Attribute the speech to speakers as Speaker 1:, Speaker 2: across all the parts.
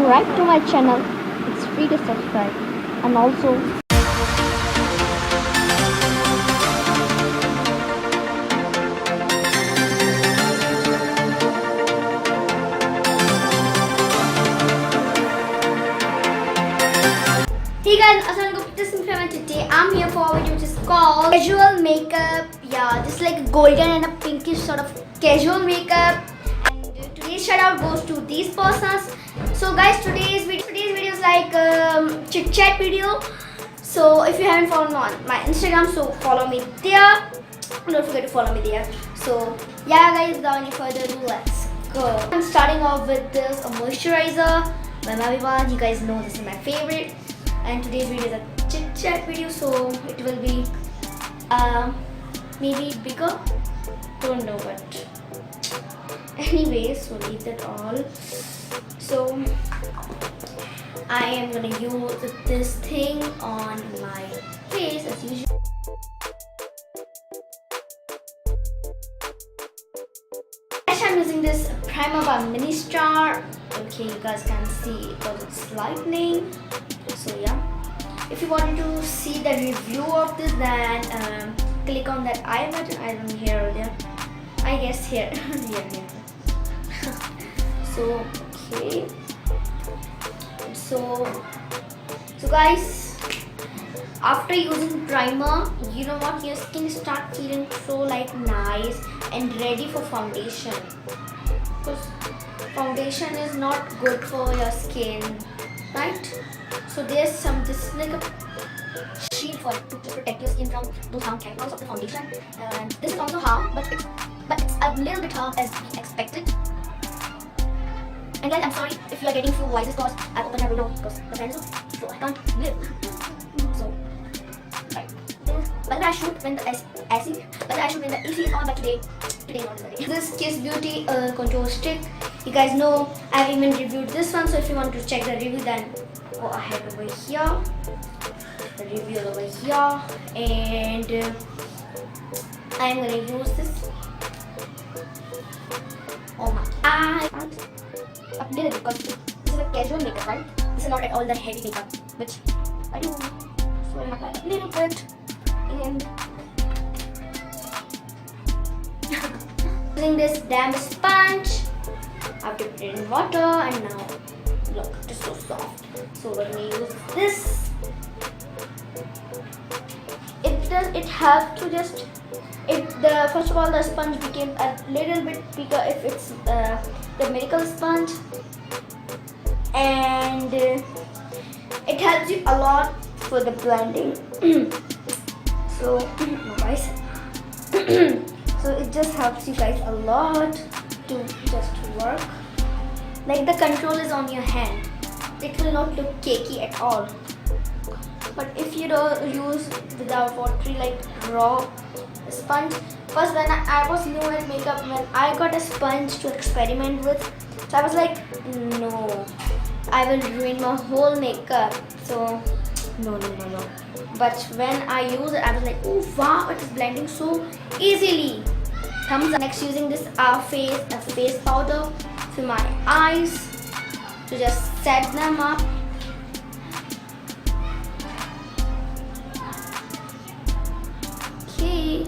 Speaker 1: subscribe to my channel. It's free to subscribe. And also
Speaker 2: hey guys, assalamualaikum. This is Farwa. Today I'm here for a video which is called casual makeup. Yeah, just like a golden and a pinkish sort of casual makeup. And today's shout out goes to these persons. So guys, today's video is like chit chat video. So if you haven't followed me on my Instagram, so follow me there. Don't forget to follow me there. So yeah guys, without any further ado, let's go. I'm starting off with this moisturizer by Maviva. You guys know this is my favorite. And today's video is a chit chat video, so it will be maybe bigger, don't know, but anyways, so leave that all. So I am gonna use this thing on my face as usual. I'm using this primer by Mini Star. Okay, you guys can see because it's lightning. So yeah, if you wanted to see the review of this, then click on that I button. I don't know, here or there. I guess here. here. So okay. So guys, after using primer, you know what, your skin start feeling so like nice and ready for foundation. Because foundation is not good for your skin, right? So there's this like a shield for to protect your skin from those harmful chemicals of the foundation, and this is also harm, but it's a little bit harm as we expected. And guys, I'm sorry if you are getting few voices because I opened a window because the fan is off, so I can't live. So right, but I shoot when the AC is on, but today not today. This Kiss Beauty contour stick. You guys know I've even reviewed this one, so if you want to check the review, then go ahead over here. The review is over here, and I am gonna use this. Oh my! I can't update it because this is a casual makeup, right? This is not at all the heavy makeup, which I do. So I'm applying a little bit, and using this damp sponge. I have to put it in water, and now look, it's so soft. So we're gonna use this. It helps to just first of all the sponge became a little bit bigger if it's the miracle sponge, and it helps you a lot for the blending. So guys, so it just helps you guys a lot to just work. Like the control is on your hand. It will not look cakey at all. But if you don't use without watery like raw sponge, first when I was new at makeup, when I got a sponge to experiment with, so I was like, no, I will ruin my whole makeup. So no. But when I use it, I was like, oh wow, it is blending so easily. Thumbs up. Next, using this face powder for my eyes to just set them up. Okay.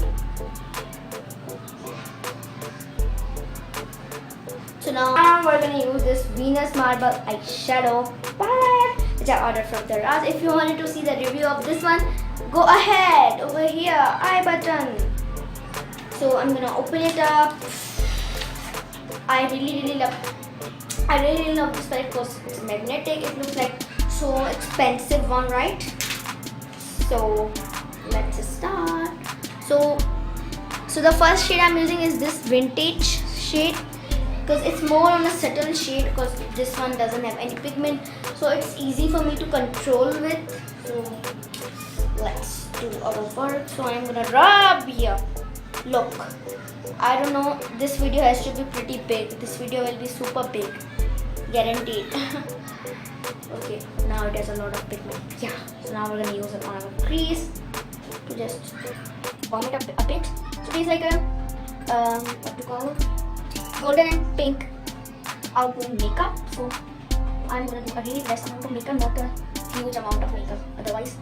Speaker 2: So now we're gonna use this Venus Marble eyeshadow palette, which I ordered from the Raz. If you wanted to see the review of this one, go ahead over here, I button. So I'm gonna open it up. I really love this palette because it's magnetic. It looks like so expensive one, right? So let's start. So the first shade I'm using is this vintage shade because it's more on a subtle shade because this one doesn't have any pigment, so it's easy for me to control with. So let's do our work. So I'm gonna rub here. Look, I don't know, this video has to be pretty big. This video will be super big, guaranteed. Okay, now it has a lot of pigment. Yeah, so now we're gonna use it on our crease to just warm it up a bit. So it's like a what to call it, golden and pink outline makeup. So I'm gonna do a really less amount of makeup, not a huge amount of makeup. Otherwise,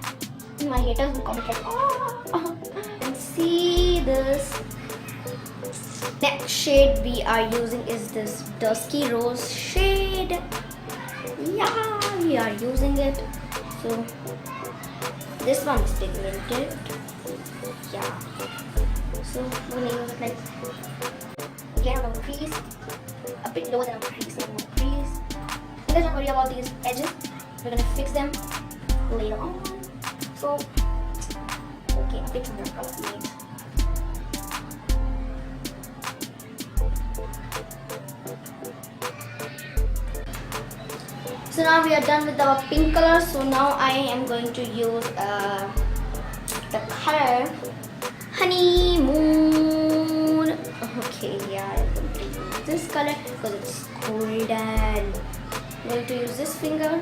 Speaker 2: my haters will comment like, oh. And see this. Next shade we are using is this dusky rose shade. Yeah, we are using it. So this one is pigmented. Yeah. So we're gonna use it like again on the crease, a bit lower than our crease, not more crease. And don't worry about these edges. We're gonna fix them later on. So okay, a bit more probably. So now we are done with our pink color. So now I am going to use the color Honeymoon. Okay, yeah, I'm going to use this color because it's golden. I'm going to use this finger.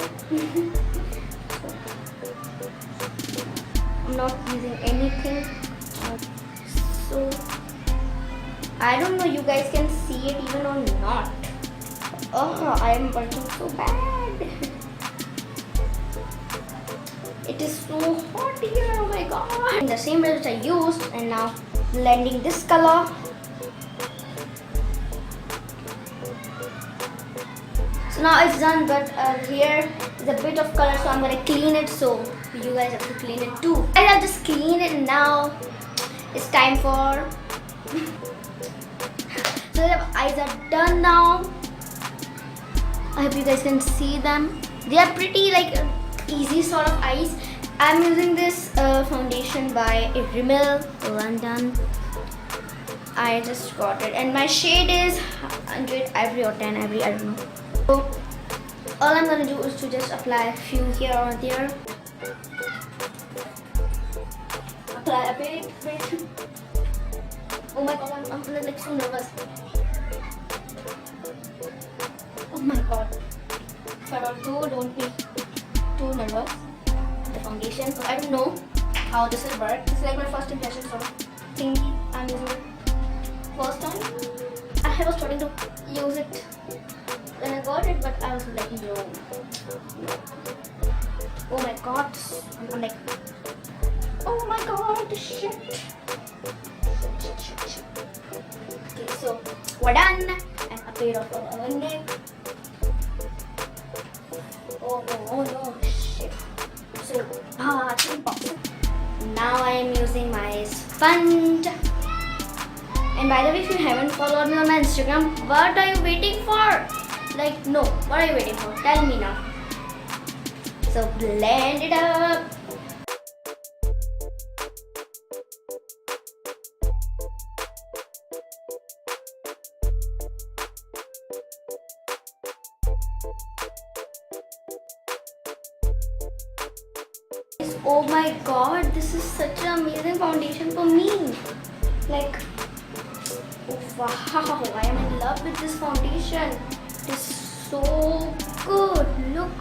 Speaker 2: I'm not using anything. So I don't know you guys can see it even or not. Oh, I am working so bad. It is so hot here, oh my god. The same brush which I used, and now blending this color. So now it's done, but here is a bit of color, so I'm gonna clean it. So you guys have to clean it too. I have just cleaned it, and now it's time for. So the eyes are done now. I hope you guys can see them. They are pretty like easy sort of eyes. I'm using this foundation by Rimmel London. I just got it, and my shade is 100 Ivory or 10 Ivory, I don't know. So all I'm gonna do is to just apply a few here or there. Apply a bit. Oh my god, I'm like so nervous. Oh my god. Farwa Batool, don't be too nervous. The foundation, so I don't know how this will work. It's like my first impression sort of thingy. I'm using it first time. I was starting to use it when I got it, but I was like, no. Oh my god. I'm like, oh my god, shit. Okay, so we're done. And a pair of our neck. Oh no, shit. So, now I am using my sponge. And by the way, if you haven't followed me on my Instagram, what are you waiting for? Like, no, what are you waiting for? Tell me now. So, blend it up. Oh my god, this is such an amazing foundation for me. Like, oh wow, I am in love with this foundation. It is so good. Look,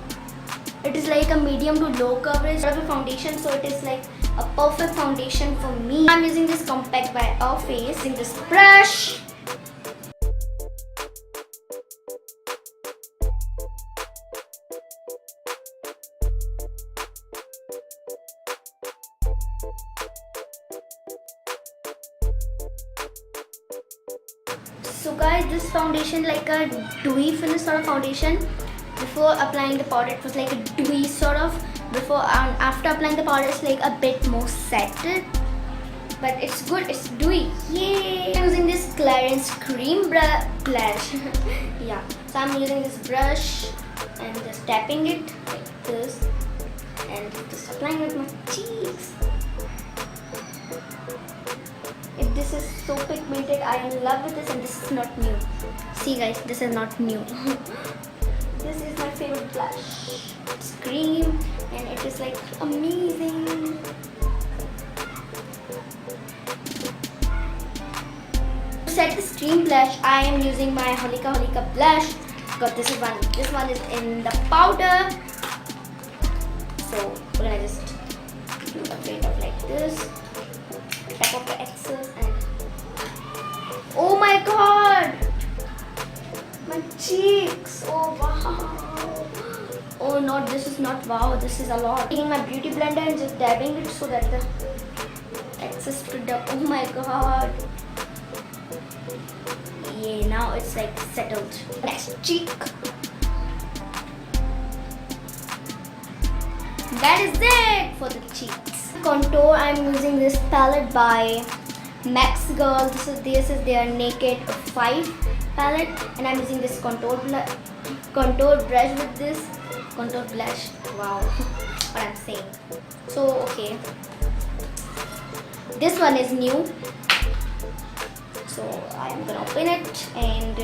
Speaker 2: it is like a medium to low coverage of a foundation, so it is like a perfect foundation for me. I'm using this compact by Face, using this brush. So guys, this foundation like a dewy finish sort of foundation. Before applying the powder, it was like a dewy sort of. Before and after applying the powder, it's like a bit more settled. But it's good, it's dewy. Yay! I'm using this Clarins cream blush. Yeah. So I'm using this brush and just tapping it like this, and just applying it on my cheeks. This is so pigmented. I am in love with this, and this is not new. See guys, this is not new. This is my favorite blush. It's cream and it is like amazing. To set this cream blush, I am using my Holika blush. Got this one. This one is in the powder. So we're gonna just do a bit of like this. Tap off the excess and oh my god, my cheeks! Oh wow! not, this is not wow, this is a lot. Taking my beauty blender and just dabbing it so that the excess product, oh my god. Yeah, now it's like settled. Next cheek. That is it for the cheeks. Contour, I'm using this palette by Max Girl. This is their Naked 5 palette, and I'm using this contour brush with this contour blush. Wow, what I'm saying. So okay, this one is new. So I'm gonna open it, and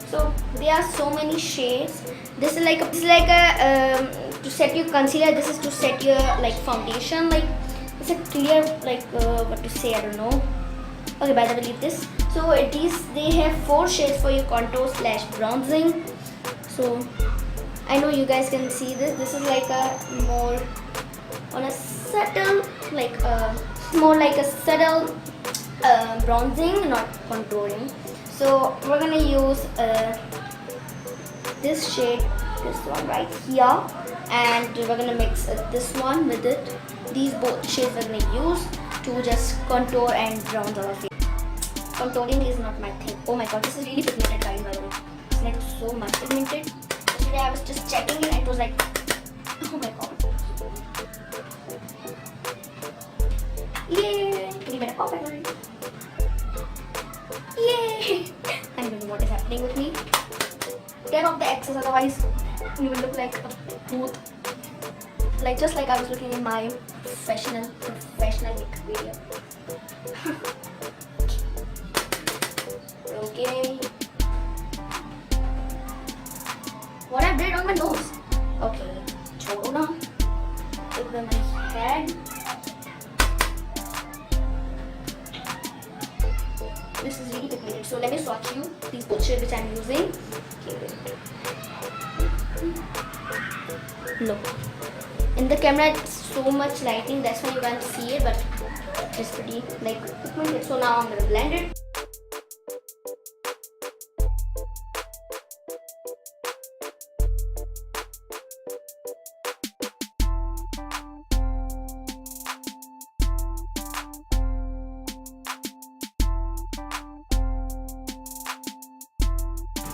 Speaker 2: so there are so many shades. This is like a to set your concealer. This is to set your like foundation. Like it's a clear like what to say, I don't know. Okay, by the way, leave this. So they have 4 shades for your contour / bronzing. So I know you guys can see this. This is like a more on a subtle like more like a subtle bronzing, not contouring. So we're gonna use this shade, this one right here, and we're gonna mix this one with it. These both shades we're gonna use to just contour and bronze our face. Contouring is not my thing. Oh my god, this is really pigmented, guys, by the way. It's like so much pigmented. Yesterday I was just checking it and it was like, oh my god. Yay! We made a perfect. Yay! I don't know what is happening with me. Get off the excess, otherwise you will look like a booth. Like just like I was looking in my professional makeup video. Okay. What I did on my nose. Okay. Chodo na. Put them in my head. This is really pigmented. So let me swatch you these both shades which I'm using. Okay, wait. Look. In the camera it's so much lighting, that's why you can't see it, but it's pretty like pigmented. So now I'm gonna blend it.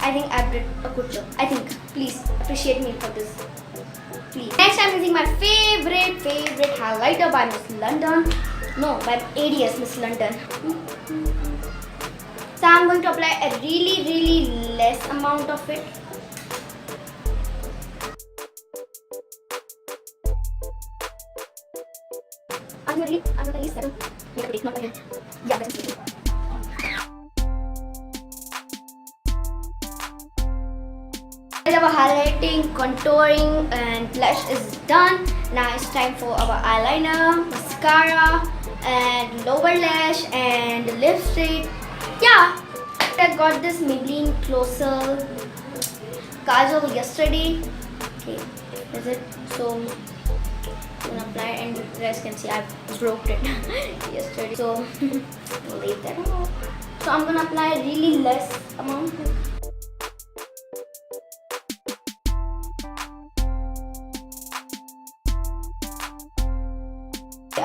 Speaker 2: I think I did a good job. I think. Please appreciate me for this. Please. Next I'm using my favorite highlighter by Miss London. No, by ADS Miss London. So I'm going to apply a really less amount of it. I'm gonna use 7. Not again. Yeah, that's it. Our highlighting, contouring and blush is done. Now it's time for our eyeliner, mascara and lower lash and lipstick. Yeah, I got this Maybelline Closer Kajal yesterday. Okay, is it? So I'm gonna apply it, and you guys can see I broke it yesterday. So we'll leave that out. So I'm gonna apply a really less amount.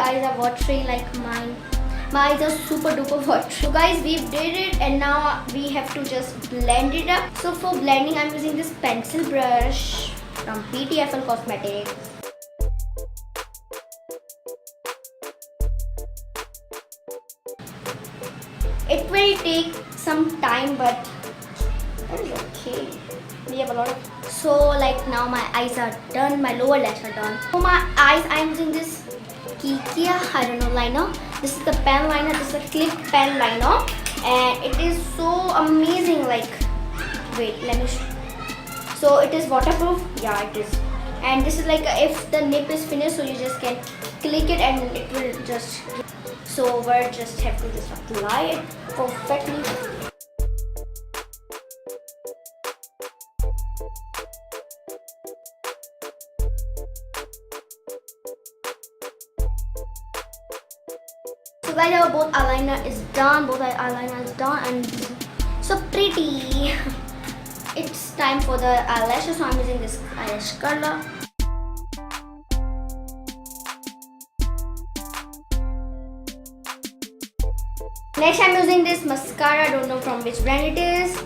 Speaker 2: Eyes are watery like mine. My eyes are super duper watery. So guys, we did it, and now we have to just blend it up. So for blending, I'm using this pencil brush from BTFL Cosmetics. It will take some time, but that is okay. We have a lot of. So like now my eyes are done, my lower lash are done. For my eyes, I'm using this Kikia, I don't know, liner. This is the pen liner. This is a clip pen liner, and it is so amazing. Like, wait, let me show. So it is waterproof. Yeah, it is. And this is like if the nip is finished, so you just can click it and it will just. So we just have to just apply it perfectly. So guys, our both eyeliner is done. And so pretty. it's time for the eyelashes, so I'm using this eyelash color. Next, I'm using this mascara. I don't know from which brand it is.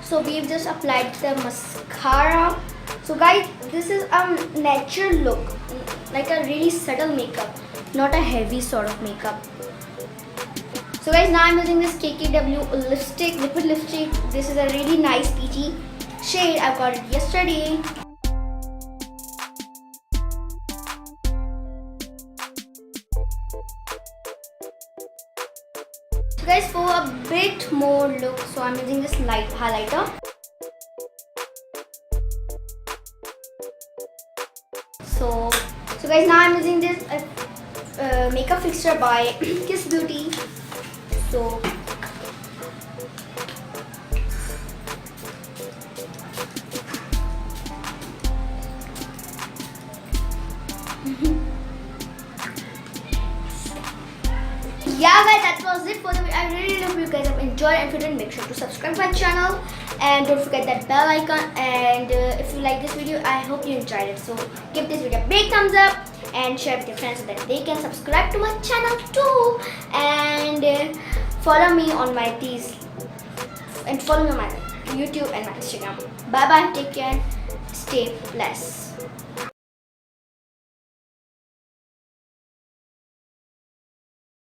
Speaker 2: So we've just applied the mascara. So guys, this is a natural look, like a really subtle makeup, not a heavy sort of makeup. So guys, now I'm using this KKW lipstick, liquid lipstick. This is a really nice peachy shade. I got it yesterday. So guys, for a bit more look, so I'm using this light highlighter. So guys, now I'm using this makeup fixture by Kiss Beauty. So yeah guys, that was it for the video. I really hope you guys have enjoyed, and if you didn't, make sure to subscribe my channel and don't forget that bell icon. And if you like this video, I hope you enjoyed it. So give this video a big thumbs up and share with your friends so that they can subscribe to my channel too. And follow me on my follow me on my YouTube and my Instagram. Bye bye, take care, stay blessed.